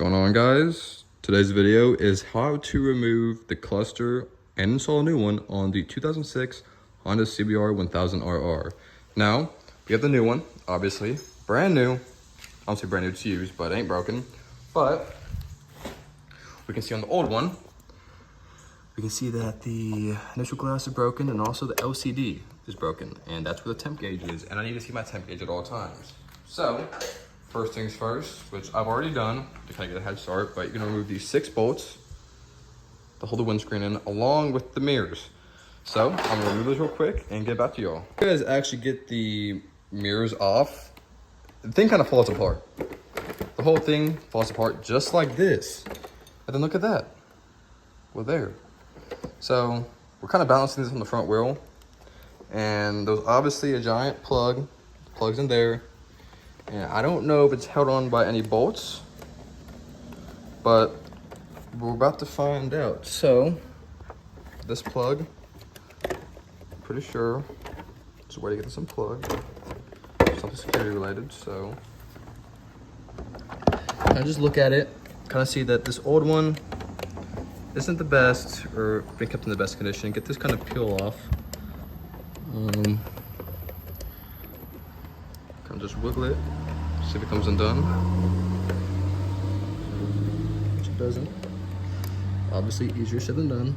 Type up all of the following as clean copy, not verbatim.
Going on, guys? Today's video is how to remove the cluster and install a new one on the 2006 Honda CBR1000RR. Now, we have the new one, obviously, brand new. I don't say brand new, it's used, but it ain't broken. But we can see on the old one, we can see that the initial glass is broken and also the LCD is broken, and that's where the temp gauge is. And I need to see my temp gauge at all times. So, first things first, which I've already done to kind of get a head start, but you're gonna remove these 6 bolts to hold the windscreen in, along with the mirrors. So I'm gonna remove those real quick and get back to y'all. You guys actually get the mirrors off, the thing kind of falls apart. The whole thing falls apart just like this. And then look at that. Well, there. So we're kind of balancing this on the front wheel, and there's obviously a giant plug, plugs in there. And I don't know if it's held on by any bolts, but we're about to find out. So this plug, pretty sure there's a way to get this unplugged. Something security related. So I just look at it, kind of see that this old one isn't the best, or been kept in the best condition. Get this kind of peel off. Kind of just wiggle it, see if it comes undone. Which it doesn't. Obviously easier said than done.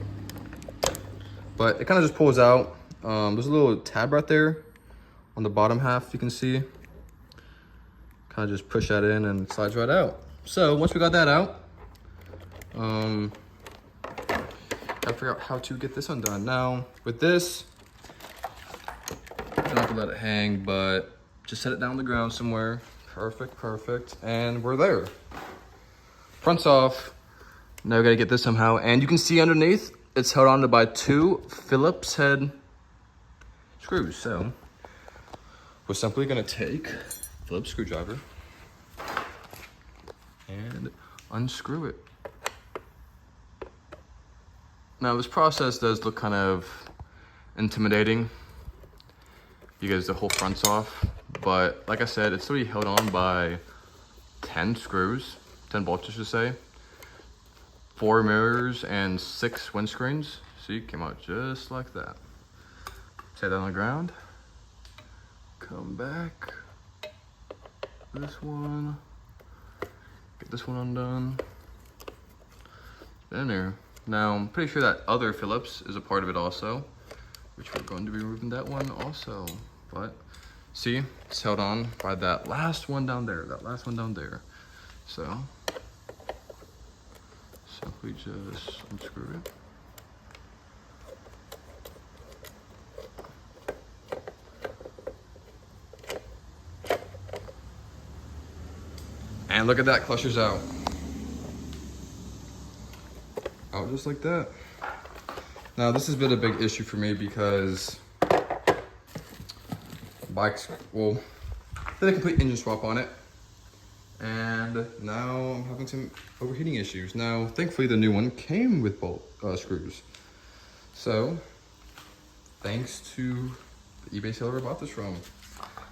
But it kind of just pulls out. There's a little tab right there on the bottom half, you can see. Kind of just push that in and it slides right out. So once we got that out, I figure out how to get this undone. Now with this, you don't have to let it hang, but just set it down on the ground somewhere. Perfect, perfect. And we're there. Front's off. Now we gotta get this somehow. And you can see underneath, it's held on by 2 Phillips head screws. So we're simply gonna take a Phillips screwdriver and unscrew it. Now this process does look kind of intimidating because the whole front's off, but like I said, it's already held on by 10 screws, 10 bolts I should say, 4 mirrors and 6 windscreens. See, it came out just like that. Set that on the ground, come back, this one, get this one undone, in there. Now, I'm pretty sure that other Phillips is a part of it also, which we're going to be removing that one also. But see, it's held on by that last one down there, So, simply just unscrew it. And look at that, cluster's out. Out just like that. Now this has been a big issue for me because bikes, well, did a complete engine swap on it, and now I'm having some overheating issues. Now thankfully the new one came with bolt screws, so thanks to the eBay seller I bought this from.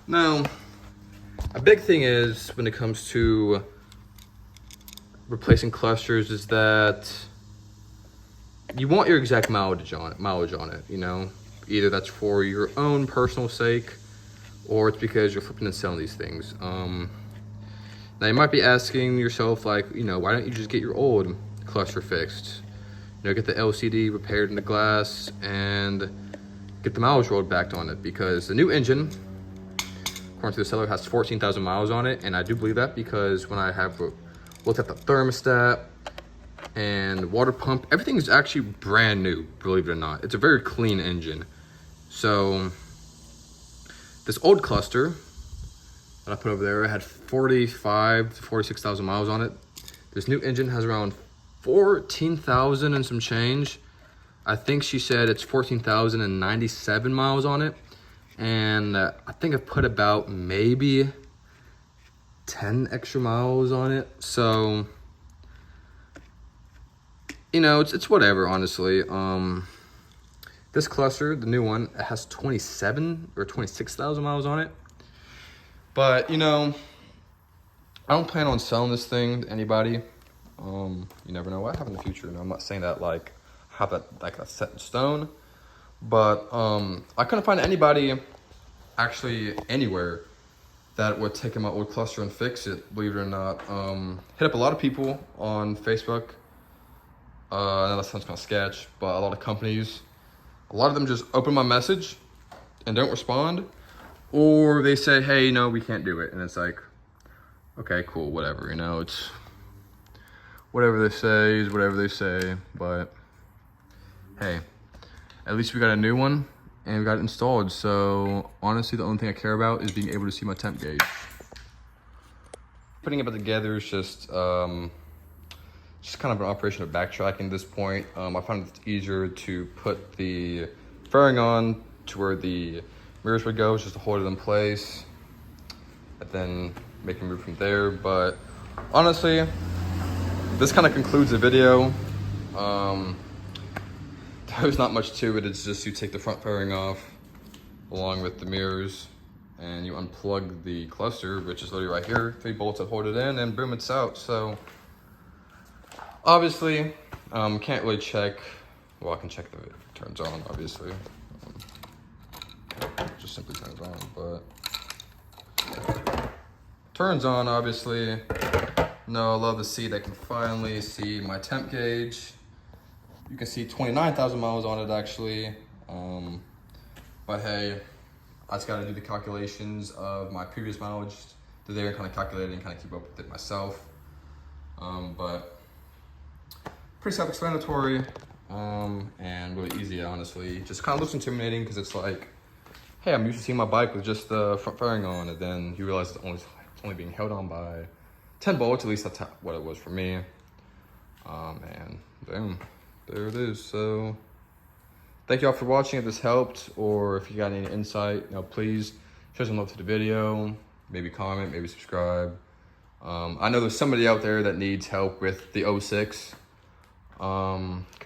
Now a big thing is when it comes to replacing clusters is that you want your exact mileage on it, you know? Either that's for your own personal sake, or it's because you're flipping and selling these things. Now you might be asking yourself, like, you know, why don't you just get your old cluster fixed? You know, get the LCD repaired in the glass and get the mileage rolled back on it, because the new engine, according to the seller, has 14,000 miles on it, and I do believe that because when I have looked at the thermostat and water pump, everything is actually brand new, believe it or not. It's a very clean engine. So this old cluster that I put over there had 45 to 46,000 miles on it. This new engine has around 14,000 and some change. I think she said it's 14,097 miles on it. And I think I've put about maybe 10 extra miles on it. So, you know, it's whatever, honestly. This cluster, the new one, it has 27 or 26,000 miles on it. But, you know, I don't plan on selling this thing to anybody. You never know what happens in the future. And I'm not saying that like have that like that's set in stone, but I couldn't find anybody actually anywhere that would take my old cluster and fix it, believe it or not. Hit up a lot of people on Facebook. I know that sounds kind of sketch, but a lot of companies, a lot of them just open my message and don't respond, or they say, hey, no, we can't do it. And it's like, okay, cool, whatever, you know, it's whatever they say is whatever they say, but hey, at least we got a new one and we got it installed. So honestly, the only thing I care about is being able to see my temp gauge. Putting it back together is just kind of an operation of backtracking at this point. I find it's easier to put the fairing on to where the mirrors would go, just to hold it in place, and then make a move from there. But honestly, this kind of concludes the video. There's not much to it. It's just you take the front fairing off along with the mirrors and you unplug the cluster, which is literally right here, 3 bolts that hold it in, and boom, it's out. So obviously, can't really check. Well, I can check if it turns on, obviously. Just simply turns on, but turns on, obviously. No, I love to see that I can finally see my temp gauge. You can see 29,000 miles on it, actually. But hey, I just gotta do the calculations of my previous mileage to there and kind of calculate it and kind of keep up with it myself. But pretty self-explanatory and really easy, honestly. Just kind of looks intimidating because it's like, hey, I'm used to seeing my bike with just the front fairing on, and then you realize it's only being held on by 10 bolts. At least that's what it was for me. And boom, there it is. So thank y'all for watching. If this helped, or if you got any insight, please show some love to the video. Maybe comment, maybe subscribe. I know there's somebody out there that needs help with the 06.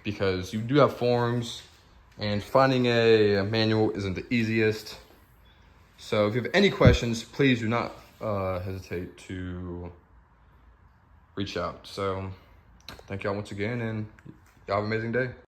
Because you do have forums and finding a manual isn't the easiest. So if you have any questions, please do not hesitate to reach out. So thank y'all once again, and y'all have an amazing day.